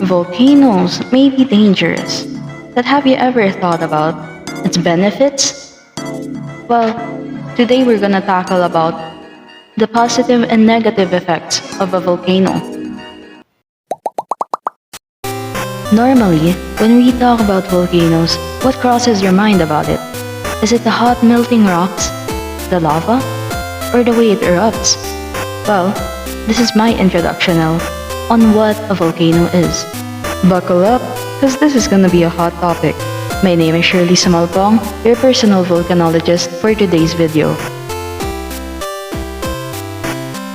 Volcanoes may be dangerous, but have you ever thought about its benefits? Well, today we're gonna tackle about the positive and negative effects of a volcano. Normally, when we talk about volcanoes, what crosses your mind about it? Is it the hot melting rocks, the lava, or the way it erupts? Well, this is my introduction now on what a volcano is. Buckle up, because this is gonna be a hot topic. My name is Shirley Samalpong, your personal volcanologist for today's video.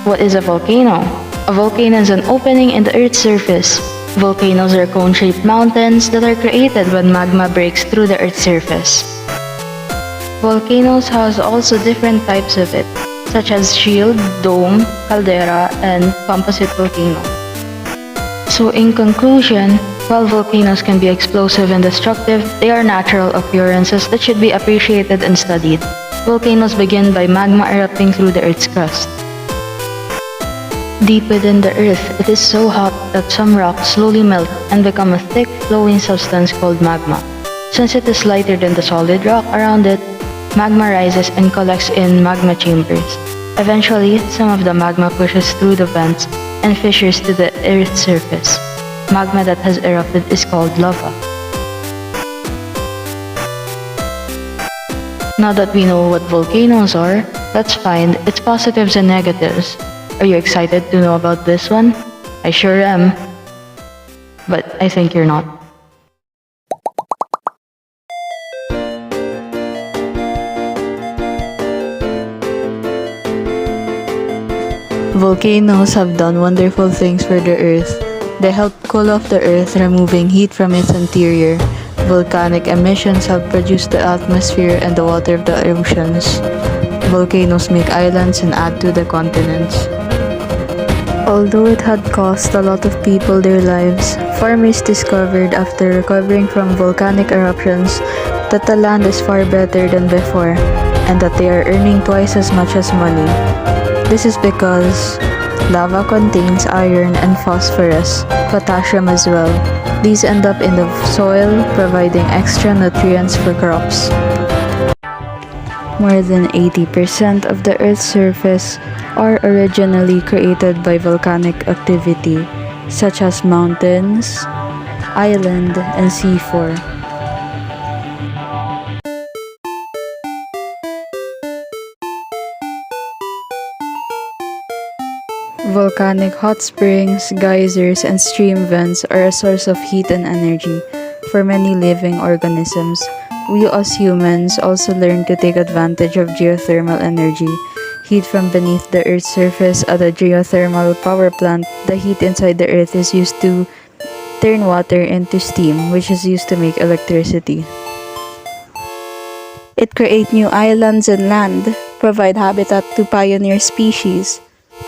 What is a volcano? A volcano is an opening in the Earth's surface. Volcanoes are cone-shaped mountains that are created when magma breaks through the Earth's surface. Volcanoes has also different types of it, such as shield, dome, caldera, and composite volcano. So in conclusion, while volcanoes can be explosive and destructive, they are natural occurrences that should be appreciated and studied. Volcanoes begin by magma erupting through the Earth's crust. Deep within the Earth, it is so hot that some rocks slowly melt and become a thick, flowing substance called magma. Since it is lighter than the solid rock around it, magma rises and collects in magma chambers. Eventually, some of the magma pushes through the vents and fissures to the Earth's surface. Magma that has erupted is called lava. Now that we know what volcanoes are, let's find its positives and negatives. Are you excited to know about this one? I sure am. But I think you're not. Volcanoes have done wonderful things for the Earth. They help cool off the Earth, removing heat from its interior. Volcanic emissions have produced the atmosphere and the water of the oceans. Volcanoes make islands and add to the continents. Although it had cost a lot of people their lives, farmers discovered after recovering from volcanic eruptions that the land is far better than before and that they are earning twice as much as money. This is because lava contains iron and phosphorus, potassium as well. These end up in the soil, providing extra nutrients for crops. More than 80% of the Earth's surface are originally created by volcanic activity, such as mountains, island, and seafloor. Volcanic hot springs, geysers, and stream vents are a source of heat and energy for many living organisms. We as humans also learn to take advantage of geothermal energy, heat from beneath the Earth's surface. At a geothermal power plant, the heat inside the Earth is used to turn water into steam, which is used to make electricity. It creates new islands and land, provide habitat to pioneer species,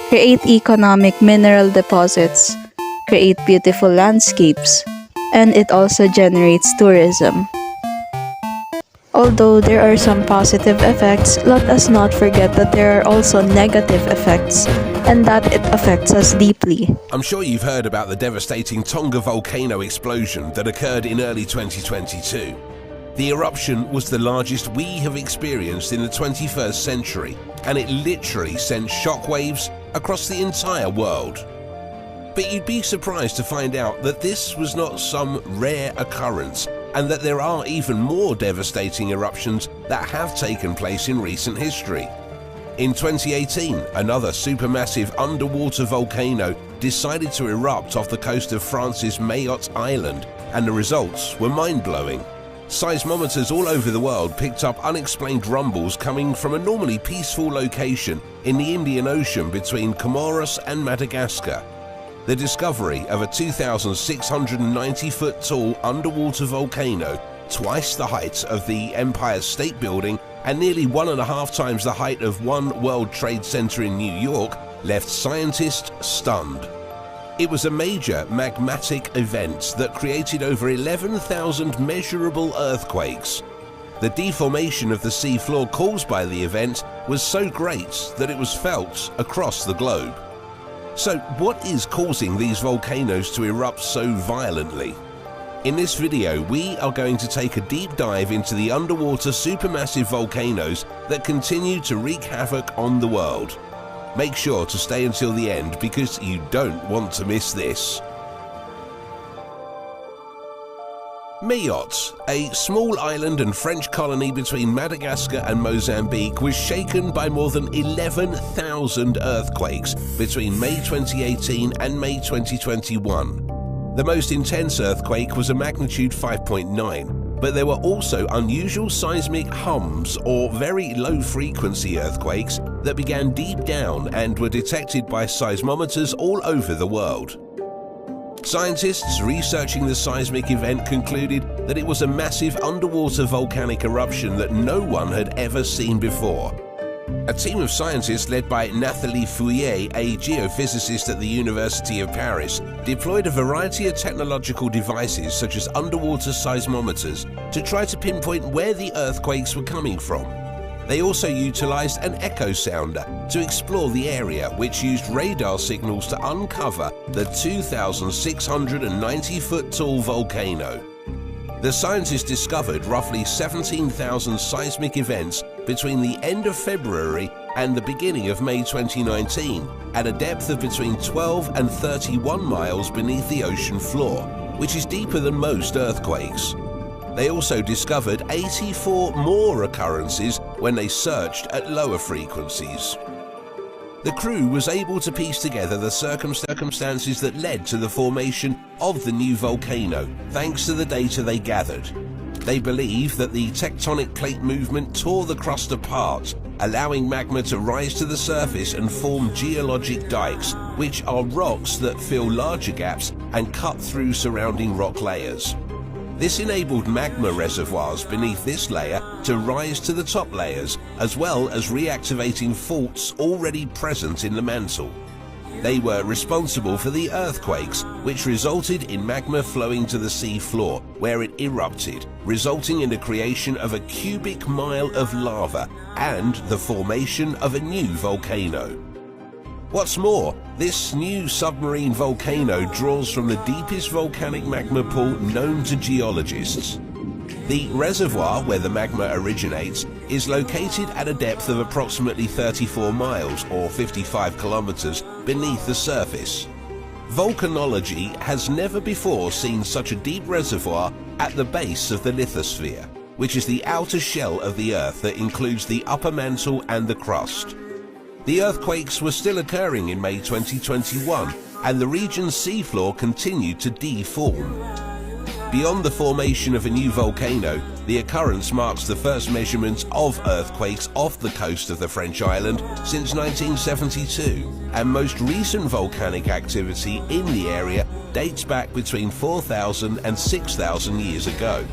create economic mineral deposits, create beautiful landscapes, and it also generates tourism. Although there are some positive effects, let us not forget that there are also negative effects and that it affects us deeply. I'm sure you've heard about the devastating Tonga volcano explosion that occurred in early 2022. The eruption was the largest we have experienced in the 21st century, and it literally sent shockwaves across the entire world. But you'd be surprised to find out that this was not some rare occurrence, and that there are even more devastating eruptions that have taken place in recent history. In 2018, another supermassive underwater volcano decided to erupt off the coast of France's Mayotte Island, and the results were mind-blowing. Seismometers all over the world picked up unexplained rumbles coming from a normally peaceful location in the Indian Ocean between Comoros and Madagascar. The discovery of a 2,690-foot tall underwater volcano, twice the height of the Empire State Building and nearly 1.5 times the height of One World Trade Center in New York, left scientists stunned. It was a major magmatic event that created over 11,000 measurable earthquakes. The deformation of the seafloor caused by the event was so great that it was felt across the globe. So what is causing these volcanoes to erupt so violently? In this video, we are going to take a deep dive into the underwater supermassive volcanoes that continue to wreak havoc on the world. Make sure to stay until the end because you don't want to miss this. Mayotte, a small island and French colony between Madagascar and Mozambique, was shaken by more than 11,000 earthquakes between May 2018 and May 2021. The most intense earthquake was a magnitude 5.9, but there were also unusual seismic hums or very low-frequency earthquakes that began deep down and were detected by seismometers all over the world. Scientists researching the seismic event concluded that it was a massive underwater volcanic eruption that no one had ever seen before. A team of scientists led by Nathalie Fouillet, a geophysicist at the University of Paris, deployed a variety of technological devices such as underwater seismometers to try to pinpoint where the earthquakes were coming from. They also utilized an echo sounder to explore the area, which used radar signals to uncover the 2,690-foot tall volcano. The scientists discovered roughly 17,000 seismic events between the end of February and the beginning of May 2019 at a depth of between 12 and 31 miles beneath the ocean floor, which is deeper than most earthquakes. They also discovered 84 more occurrences when they searched at lower frequencies. The crew was able to piece together the circumstances that led to the formation of the new volcano thanks to the data they gathered. They believe that the tectonic plate movement tore the crust apart, allowing magma to rise to the surface and form geologic dikes, which are rocks that fill larger gaps and cut through surrounding rock layers. This enabled magma reservoirs beneath this layer to rise to the top layers, as well as reactivating faults already present in the mantle. They were responsible for the earthquakes, which resulted in magma flowing to the sea floor, where it erupted, resulting in the creation of a cubic mile of lava and the formation of a new volcano. What's more, this new submarine volcano draws from the deepest volcanic magma pool known to geologists. The reservoir where the magma originates is located at a depth of approximately 34 miles or 55 kilometers beneath the surface. Volcanology has never before seen such a deep reservoir at the base of the lithosphere, which is the outer shell of the Earth that includes the upper mantle and the crust. The earthquakes were still occurring in May 2021, and the region's seafloor continued to deform. Beyond the formation of a new volcano, the occurrence marks the first measurements of earthquakes off the coast of the French island since 1972, and most recent volcanic activity in the area dates back between 4,000 and 6,000 years ago.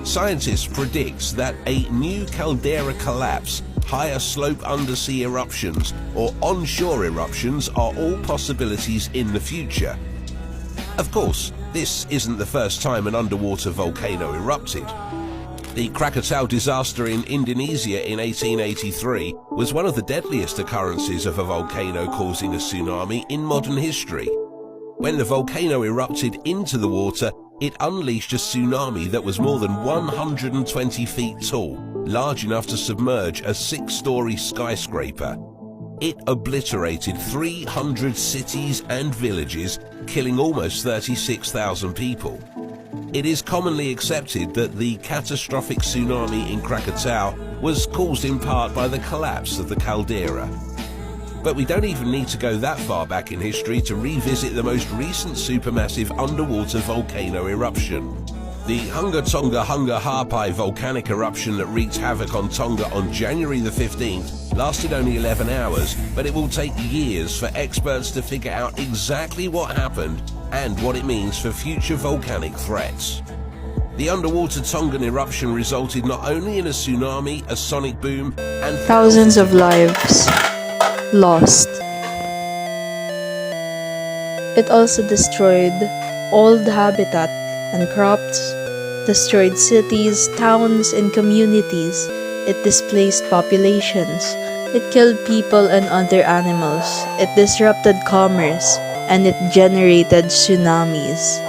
Scientists predict that a new caldera collapse, higher slope undersea eruptions, or onshore eruptions are all possibilities in the future. Of course, this isn't the first time an underwater volcano erupted. The Krakatau disaster in Indonesia in 1883 was one of the deadliest occurrences of a volcano causing a tsunami in modern history. When the volcano erupted into the water, it unleashed a tsunami that was more than 120 feet tall, large enough to submerge a 6-story skyscraper. It obliterated 300 cities and villages, killing almost 36,000 people. It is commonly accepted that the catastrophic tsunami in Krakatau was caused in part by the collapse of the caldera. But we don't even need to go that far back in history to revisit the most recent supermassive underwater volcano eruption. The Hunga Tonga Hunga Hapai volcanic eruption that wreaked havoc on Tonga on January the 15th lasted only 11 hours, but it will take years for experts to figure out exactly what happened and what it means for future volcanic threats. The underwater Tongan eruption resulted not only in a tsunami, a sonic boom, and Thousands of lives lost. It also destroyed old habitat and crops, destroyed cities, towns, and communities. It displaced populations, It killed people and other animals, it disrupted commerce, and it generated tsunamis.